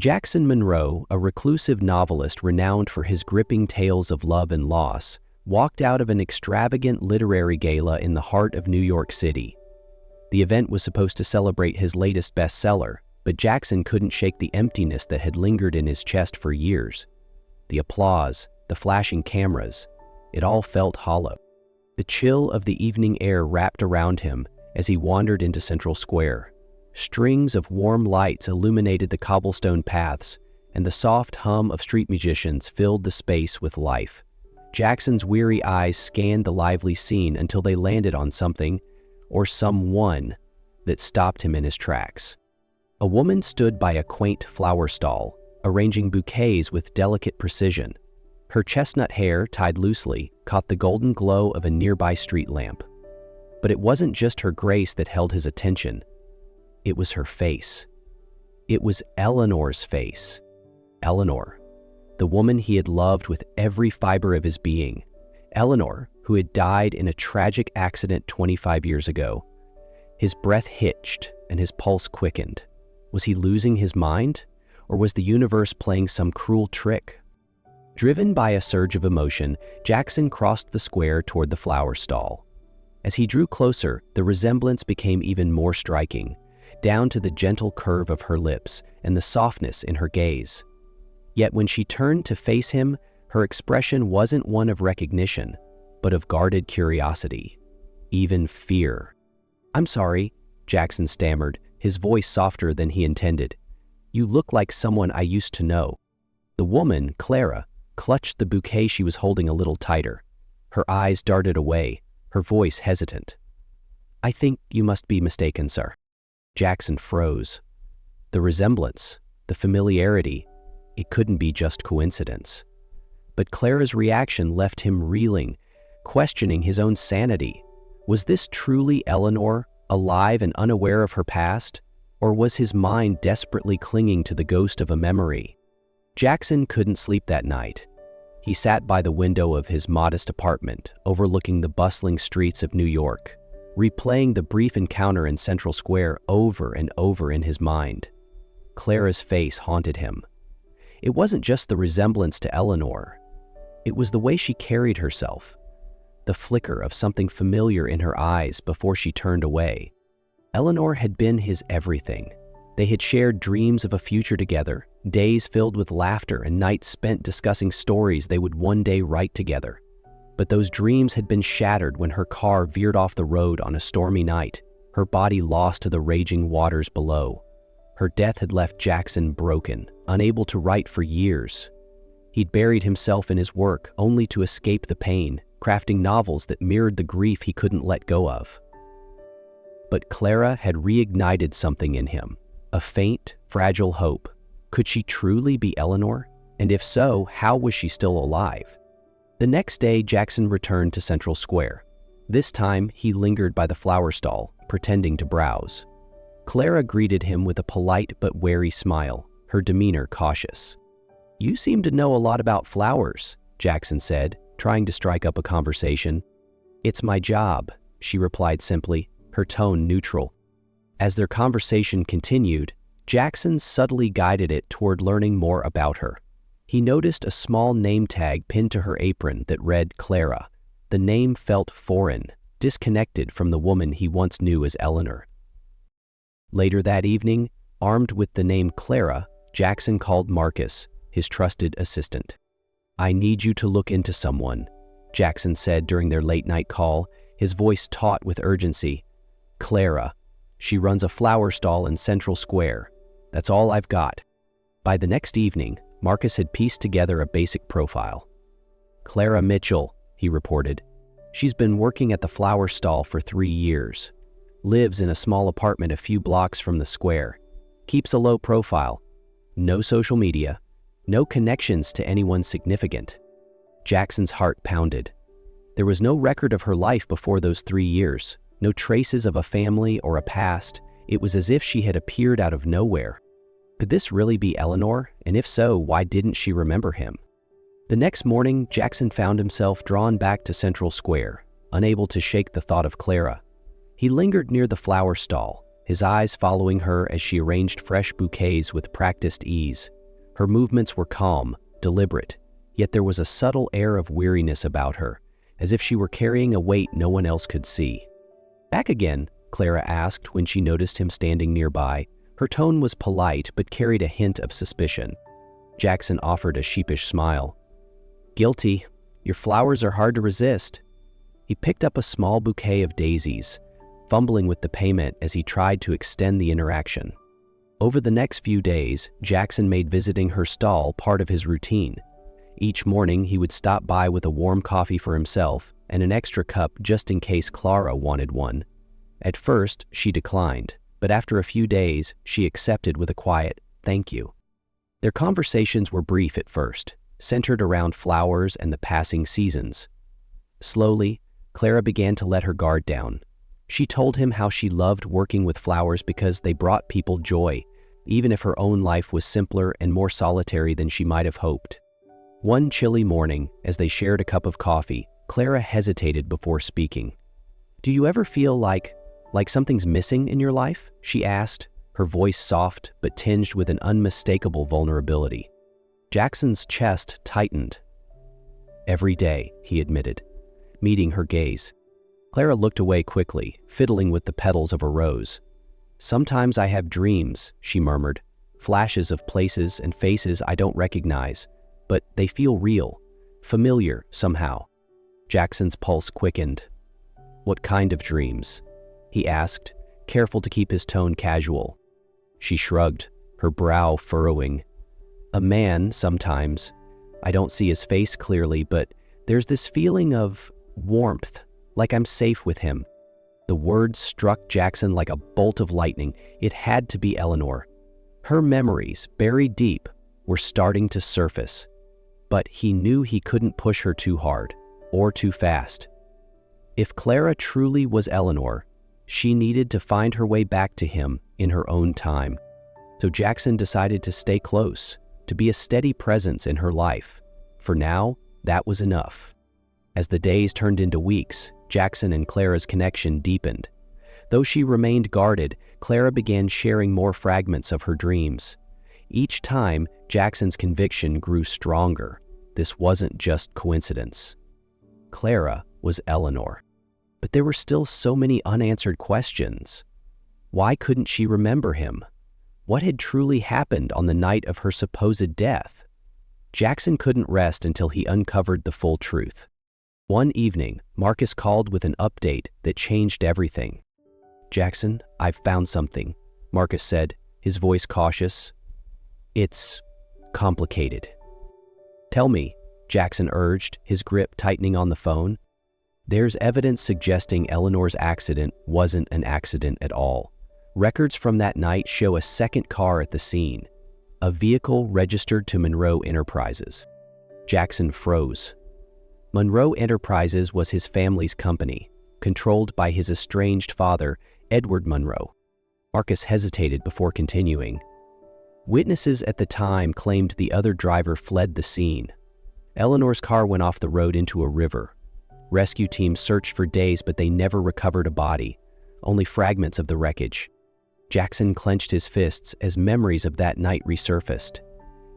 Jackson Monroe, a reclusive novelist renowned for his gripping tales of love and loss, walked out of an extravagant literary gala in the heart of New York City. The event was supposed to celebrate his latest bestseller, but Jackson couldn't shake the emptiness that had lingered in his chest for years. The applause, the flashing cameras, it all felt hollow. The chill of the evening air wrapped around him as he wandered into Central Square. Strings of warm lights illuminated the cobblestone paths, and the soft hum of street musicians filled the space with life. Jackson's weary eyes scanned the lively scene until they landed on something, or someone, that stopped him in his tracks. A woman stood by a quaint flower stall, arranging bouquets with delicate precision. Her chestnut hair, tied loosely, caught the golden glow of a nearby street lamp. But it wasn't just her grace that held his attention. It was her face. It was Eleanor's face. Eleanor, the woman he had loved with every fiber of his being. Eleanor, who had died in a tragic accident 25 years ago. His breath hitched and his pulse quickened. Was he losing his mind? Or was the universe playing some cruel trick? Driven by a surge of emotion, Jackson crossed the square toward the flower stall. As he drew closer, the resemblance became even more striking, down to the gentle curve of her lips and the softness in her gaze. Yet when she turned to face him, her expression wasn't one of recognition, but of guarded curiosity, even fear. "I'm sorry," Jackson stammered, his voice softer than he intended. "You look like someone I used to know." The woman, Clara, clutched the bouquet she was holding a little tighter. Her eyes darted away, her voice hesitant. "I think you must be mistaken, sir." Jackson froze. The resemblance, the familiarity, it couldn't be just coincidence. But Clara's reaction left him reeling, questioning his own sanity. Was this truly Eleanor, alive and unaware of her past? Or was his mind desperately clinging to the ghost of a memory? Jackson couldn't sleep that night. He sat by the window of his modest apartment, overlooking the bustling streets of New York, replaying the brief encounter in Central Square over and over in his mind. Clara's face haunted him. It wasn't just the resemblance to Eleanor. It was the way she carried herself, the flicker of something familiar in her eyes before she turned away. Eleanor had been his everything. They had shared dreams of a future together, days filled with laughter and nights spent discussing stories they would one day write together. But those dreams had been shattered when her car veered off the road on a stormy night, her body lost to the raging waters below. Her death had left Jackson broken, unable to write for years. He'd buried himself in his work only to escape the pain, crafting novels that mirrored the grief he couldn't let go of. But Clara had reignited something in him, a faint, fragile hope. Could she truly be Eleanor? And if so, how was she still alive? The next day, Jackson returned to Central Square. This time, he lingered by the flower stall, pretending to browse. Clara greeted him with a polite but wary smile, her demeanor cautious. "You seem to know a lot about flowers," Jackson said, trying to strike up a conversation. "It's my job," she replied simply, her tone neutral. As their conversation continued, Jackson subtly guided it toward learning more about her. He noticed a small name tag pinned to her apron that read Clara. The name felt foreign, disconnected from the woman he once knew as Eleanor. Later that evening, armed with the name Clara, Jackson called Marcus, his trusted assistant. "I need you to look into someone," Jackson said during their late-night call, his voice taut with urgency. "Clara. She runs a flower stall in Central Square. That's all I've got." By the next evening, Marcus had pieced together a basic profile. "Clara Mitchell," he reported. "She's been working at the flower stall for 3 years. Lives in a small apartment a few blocks from the square. Keeps a low profile. No social media. No connections to anyone significant." Jackson's heart pounded. There was no record of her life before those 3 years, no traces of a family or a past. It was as if she had appeared out of nowhere. Could this really be Eleanor? And if so, why didn't she remember him? The next morning, Jackson found himself drawn back to Central Square, unable to shake the thought of Clara. He lingered near the flower stall, his eyes following her as she arranged fresh bouquets with practiced ease. Her movements were calm, deliberate, yet there was a subtle air of weariness about her, as if she were carrying a weight no one else could see. "Back again?" Clara asked when she noticed him standing nearby. Her tone was polite but carried a hint of suspicion. Jackson offered a sheepish smile. "Guilty. Your flowers are hard to resist." He picked up a small bouquet of daisies, fumbling with the payment as he tried to extend the interaction. Over the next few days, Jackson made visiting her stall part of his routine. Each morning, he would stop by with a warm coffee for himself and an extra cup just in case Clara wanted one. At first, she declined, but after a few days, she accepted with a quiet, "Thank you." Their conversations were brief at first, centered around flowers and the passing seasons. Slowly, Clara began to let her guard down. She told him how she loved working with flowers because they brought people joy, even if her own life was simpler and more solitary than she might have hoped. One chilly morning, as they shared a cup of coffee, Clara hesitated before speaking. "Do you ever feel like something's missing in your life?" she asked, her voice soft but tinged with an unmistakable vulnerability. Jackson's chest tightened. "Every day," he admitted, meeting her gaze. Clara looked away quickly, fiddling with the petals of a rose. "Sometimes I have dreams," she murmured, "flashes of places and faces I don't recognize, but they feel real, familiar somehow." Jackson's pulse quickened. "What kind of dreams?" he asked, careful to keep his tone casual. She shrugged, her brow furrowing. "A man, sometimes. I don't see his face clearly, but there's this feeling of warmth, like I'm safe with him." The words struck Jackson like a bolt of lightning. It had to be Eleanor. Her memories, buried deep, were starting to surface. But he knew he couldn't push her too hard, or too fast. If Clara truly was Eleanor, she needed to find her way back to him in her own time. So Jackson decided to stay close, to be a steady presence in her life. For now, that was enough. As the days turned into weeks, Jackson and Clara's connection deepened. Though she remained guarded, Clara began sharing more fragments of her dreams. Each time, Jackson's conviction grew stronger. This wasn't just coincidence. Clara was Eleanor. But there were still so many unanswered questions. Why couldn't she remember him? What had truly happened on the night of her supposed death? Jackson couldn't rest until he uncovered the full truth. One evening, Marcus called with an update that changed everything. "Jackson, I've found something," Marcus said, his voice cautious. "It's complicated." "Tell me," Jackson urged, his grip tightening on the phone. "There's evidence suggesting Eleanor's accident wasn't an accident at all. Records from that night show a second car at the scene, a vehicle registered to Monroe Enterprises." Jackson froze. Monroe Enterprises was his family's company, controlled by his estranged father, Edward Monroe. Marcus hesitated before continuing. Witnesses at the time claimed the other driver fled the scene. Eleanor's car went off the road into a river. Rescue teams searched for days, but they never recovered a body, only fragments of the wreckage. Jackson clenched his fists as memories of that night resurfaced.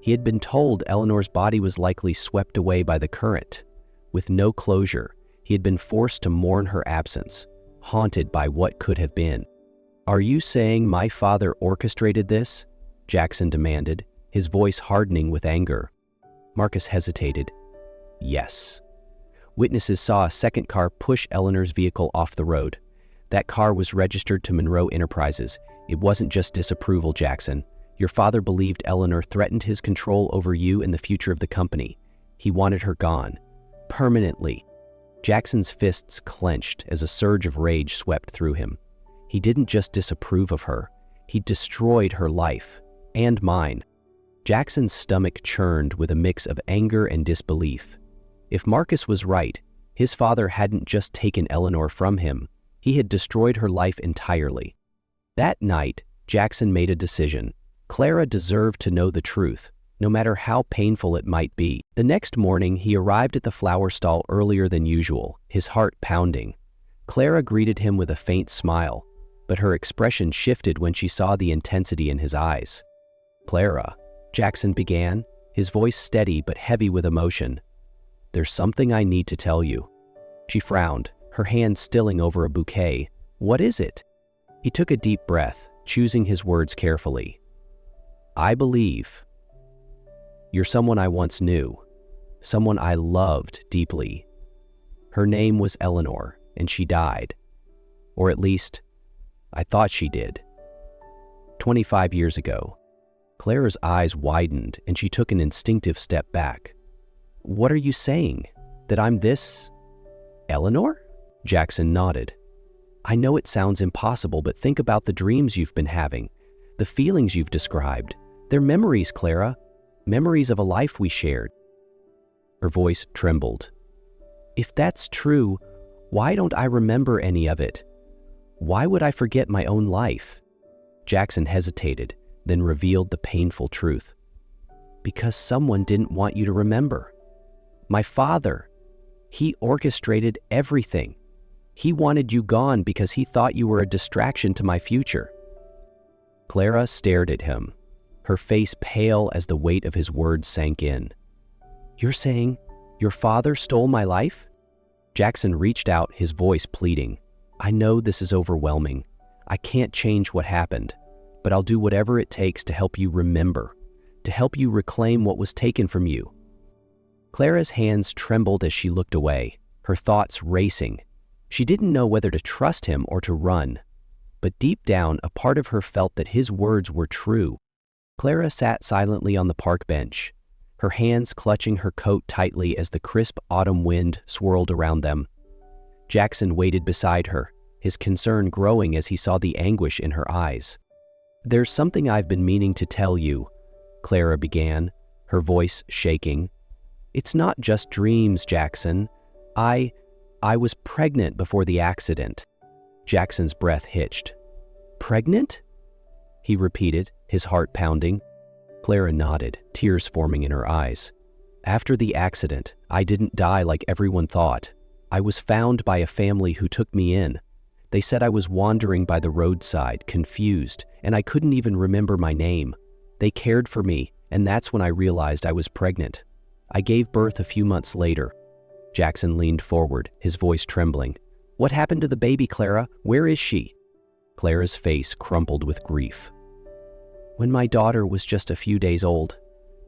He had been told Eleanor's body was likely swept away by the current. With no closure, he had been forced to mourn her absence, haunted by what could have been. "Are you saying my father orchestrated this?" Jackson demanded, his voice hardening with anger. Marcus hesitated. "Yes." Witnesses saw a second car push Eleanor's vehicle off the road. That car was registered to Monroe Enterprises. It wasn't just disapproval, Jackson. Your father believed Eleanor threatened his control over you and the future of the company. He wanted her gone. Permanently. Jackson's fists clenched as a surge of rage swept through him. He didn't just disapprove of her. He destroyed her life. And mine. Jackson's stomach churned with a mix of anger and disbelief. If Marcus was right, his father hadn't just taken Eleanor from him. He had destroyed her life entirely. That night, Jackson made a decision. Clara deserved to know the truth, no matter how painful it might be. The next morning, he arrived at the flower stall earlier than usual, his heart pounding. Clara greeted him with a faint smile, but her expression shifted when she saw the intensity in his eyes. "Clara," Jackson began, his voice steady but heavy with emotion. "There's something I need to tell you." She frowned, her hand stilling over a bouquet. "What is it?" He took a deep breath, choosing his words carefully. "I believe you're someone I once knew, someone I loved deeply. Her name was Eleanor, and she died. Or at least, I thought she did. 25 years ago." Clara's eyes widened, and she took an instinctive step back. "What are you saying? That I'm this Eleanor?" Jackson nodded. "I know it sounds impossible, but think about the dreams you've been having, the feelings you've described. They're memories, Clara, memories of a life we shared." Her voice trembled. "If that's true, why don't I remember any of it? Why would I forget my own life?" Jackson hesitated, then revealed the painful truth. "Because someone didn't want you to remember. My father. He orchestrated everything. He wanted you gone because he thought you were a distraction to my future." Clara stared at him, her face pale as the weight of his words sank in. "You're saying your father stole my life?" Jackson reached out, his voice pleading. "I know this is overwhelming. I can't change what happened, but I'll do whatever it takes to help you remember, to help you reclaim what was taken from you." Clara's hands trembled as she looked away, her thoughts racing. She didn't know whether to trust him or to run, but deep down, a part of her felt that his words were true. Clara sat silently on the park bench, her hands clutching her coat tightly as the crisp autumn wind swirled around them. Jackson waited beside her, his concern growing as he saw the anguish in her eyes. "There's something I've been meaning to tell you," Clara began, her voice shaking. "It's not just dreams, Jackson. I was pregnant before the accident." Jackson's breath hitched. "Pregnant?" he repeated, his heart pounding. Clara nodded, tears forming in her eyes. "After the accident, I didn't die like everyone thought. I was found by a family who took me in. They said I was wandering by the roadside, confused, and I couldn't even remember my name. They cared for me, and that's when I realized I was pregnant. I gave birth a few months later." Jackson leaned forward, his voice trembling. "What happened to the baby, Clara? Where is she?" Clara's face crumpled with grief. "When my daughter was just a few days old,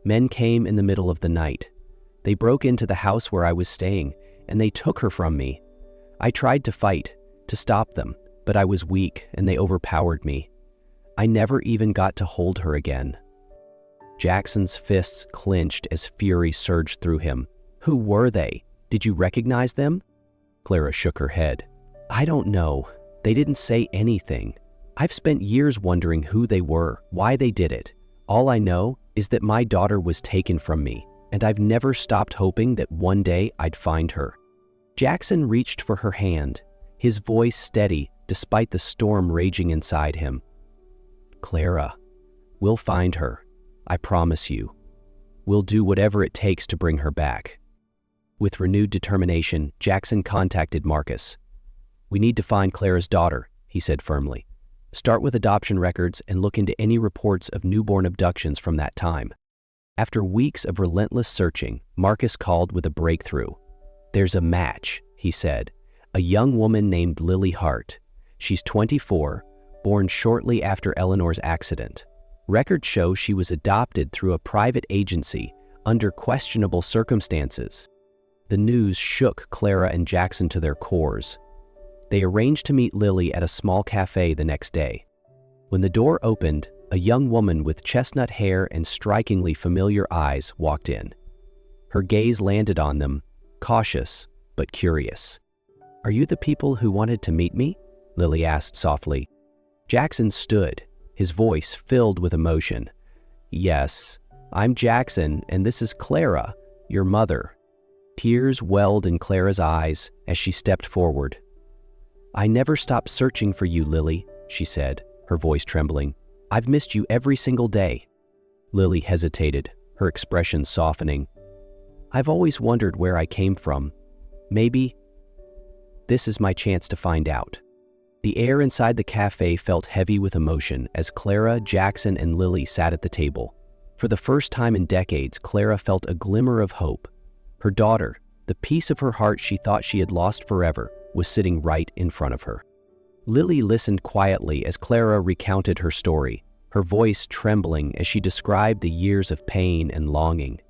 men came in the middle of the night. They broke into the house where I was staying, and they took her from me. I tried to fight, to stop them, but I was weak and they overpowered me. I never even got to hold her again." Jackson's fists clenched as fury surged through him. "Who were they? Did you recognize them?" Clara shook her head. "I don't know. They didn't say anything. I've spent years wondering who they were, why they did it. All I know is that my daughter was taken from me, and I've never stopped hoping that one day I'd find her." Jackson reached for her hand, his voice steady despite the storm raging inside him. "Clara, we'll find her. I promise you. We'll do whatever it takes to bring her back." With renewed determination, Jackson contacted Marcus. "We need to find Clara's daughter," he said firmly. "Start with adoption records and look into any reports of newborn abductions from that time." After weeks of relentless searching, Marcus called with a breakthrough. "There's a match," he said. "A young woman named Lily Hart. She's 24, born shortly after Eleanor's accident. Records show she was adopted through a private agency under questionable circumstances." The news shook Clara and Jackson to their cores. They arranged to meet Lily at a small cafe the next day. When the door opened, a young woman with chestnut hair and strikingly familiar eyes walked in. Her gaze landed on them, cautious but curious. "Are you the people who wanted to meet me?" Lily asked softly. Jackson stood, his voice filled with emotion. "Yes, I'm Jackson, and this is Clara, your mother." Tears welled in Clara's eyes as she stepped forward. "I never stopped searching for you, Lily," she said, her voice trembling. "I've missed you every single day." Lily hesitated, her expression softening. "I've always wondered where I came from. Maybe this is my chance to find out." The air inside the cafe felt heavy with emotion as Clara, Jackson, and Lily sat at the table. For the first time in decades, Clara felt a glimmer of hope. Her daughter, the piece of her heart she thought she had lost forever, was sitting right in front of her. Lily listened quietly as Clara recounted her story, her voice trembling as she described the years of pain and longing.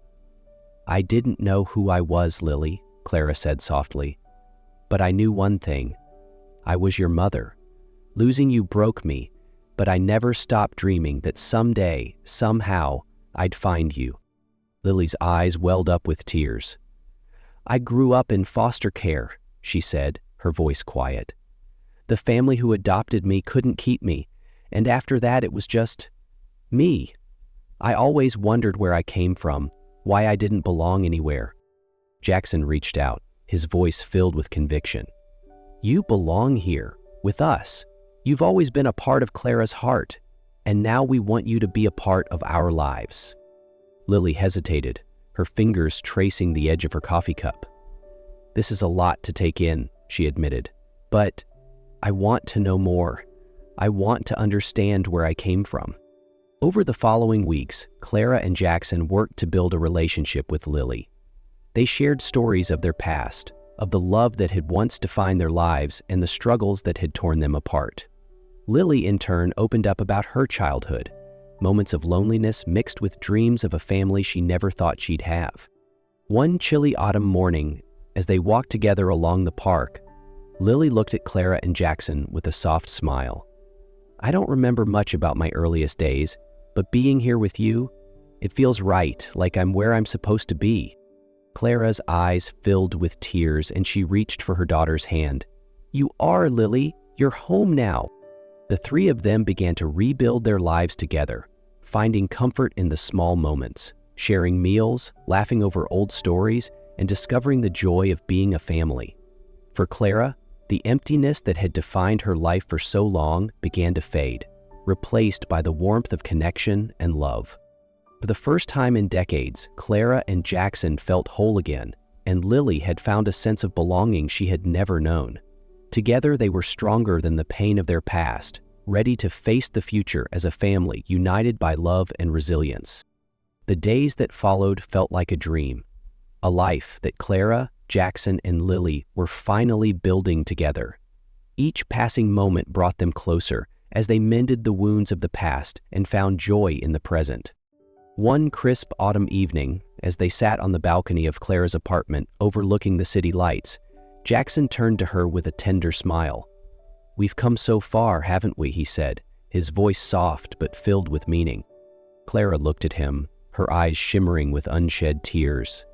"I didn't know who I was, Lily," Clara said softly. "But I knew one thing. I was your mother. Losing you broke me, but I never stopped dreaming that someday, somehow, I'd find you." Lily's eyes welled up with tears. "I grew up in foster care," she said, her voice quiet. "The family who adopted me couldn't keep me, and after that it was just me. I always wondered where I came from, why I didn't belong anywhere." Jackson reached out, his voice filled with conviction. "You belong here, with us. You've always been a part of Clara's heart, and now we want you to be a part of our lives." Lily hesitated, her fingers tracing the edge of her coffee cup. "This is a lot to take in," she admitted, "but I want to know more. I want to understand where I came from." Over the following weeks, Clara and Jackson worked to build a relationship with Lily. They shared stories of their past, of the love that had once defined their lives and the struggles that had torn them apart. Lily, in turn, opened up about her childhood, moments of loneliness mixed with dreams of a family she never thought she'd have. One chilly autumn morning, as they walked together along the park, Lily looked at Clara and Jackson with a soft smile. "I don't remember much about my earliest days, but being here with you, it feels right, like I'm where I'm supposed to be." Clara's eyes filled with tears and she reached for her daughter's hand. "You are, Lily. You're home now." The three of them began to rebuild their lives together, finding comfort in the small moments, sharing meals, laughing over old stories, and discovering the joy of being a family. For Clara, the emptiness that had defined her life for so long began to fade, replaced by the warmth of connection and love. For the first time in decades, Clara and Jackson felt whole again, and Lily had found a sense of belonging she had never known. Together, they were stronger than the pain of their past, ready to face the future as a family united by love and resilience. The days that followed felt like a dream, a life that Clara, Jackson, and Lily were finally building together. Each passing moment brought them closer as they mended the wounds of the past and found joy in the present. One crisp autumn evening, as they sat on the balcony of Clara's apartment overlooking the city lights, Jackson turned to her with a tender smile. "We've come so far, haven't we?" he said, his voice soft but filled with meaning. Clara looked at him, her eyes shimmering with unshed tears.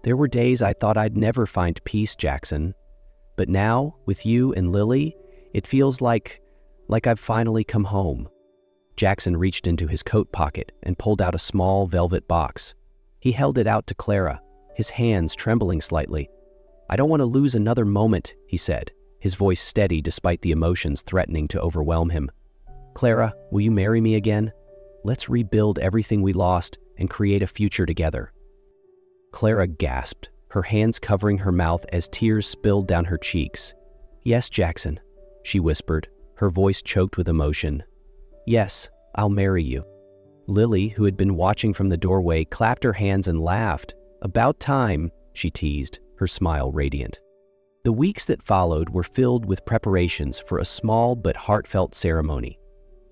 "There were days I thought I'd never find peace, Jackson. But now, with you and Lily, it feels like I've finally come home." Jackson reached into his coat pocket and pulled out a small velvet box. He held it out to Clara, his hands trembling slightly. "I don't want to lose another moment," he said, his voice steady despite the emotions threatening to overwhelm him. "Clara, will you marry me again? Let's rebuild everything we lost and create a future together." Clara gasped, her hands covering her mouth as tears spilled down her cheeks. "Yes, Jackson," she whispered, her voice choked with emotion. "Yes, I'll marry you." Lily, who had been watching from the doorway, clapped her hands and laughed. "About time," she teased, her smile radiant. The weeks that followed were filled with preparations for a small but heartfelt ceremony.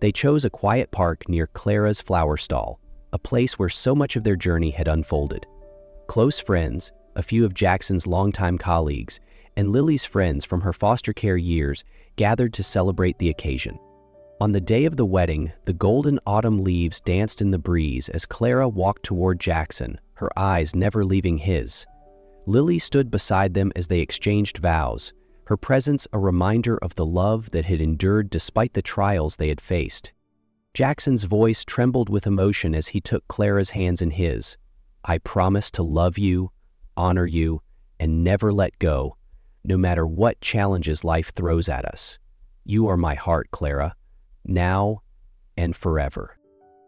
They chose a quiet park near Clara's flower stall, a place where so much of their journey had unfolded. Close friends, a few of Jackson's longtime colleagues, and Lily's friends from her foster care years gathered to celebrate the occasion. On the day of the wedding, the golden autumn leaves danced in the breeze as Clara walked toward Jackson, her eyes never leaving his. Lily stood beside them as they exchanged vows, her presence a reminder of the love that had endured despite the trials they had faced. Jackson's voice trembled with emotion as he took Clara's hands in his. "I promise to love you, honor you, and never let go, no matter what challenges life throws at us. You are my heart, Clara, now and forever."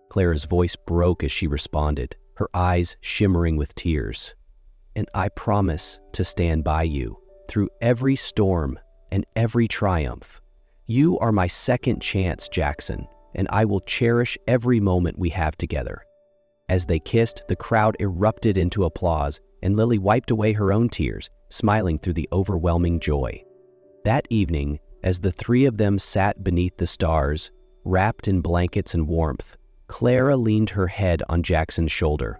Clara's voice broke as she responded, her eyes shimmering with tears. "And I promise to stand by you through every storm and every triumph. You are my second chance, Jackson, and I will cherish every moment we have together." As they kissed, the crowd erupted into applause, and Lily wiped away her own tears, smiling through the overwhelming joy. That evening, as the three of them sat beneath the stars, wrapped in blankets and warmth, Clara leaned her head on Jackson's shoulder.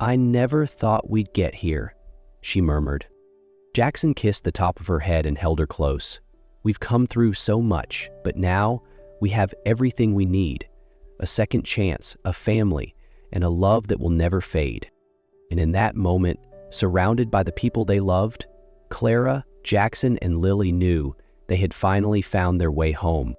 "I never thought we'd get here," she murmured. Jackson kissed the top of her head and held her close. "We've come through so much, but now we have everything we need: a second chance, a family, and a love that will never fade." And in that moment, surrounded by the people they loved, Clara, Jackson, and Lily knew they had finally found their way home.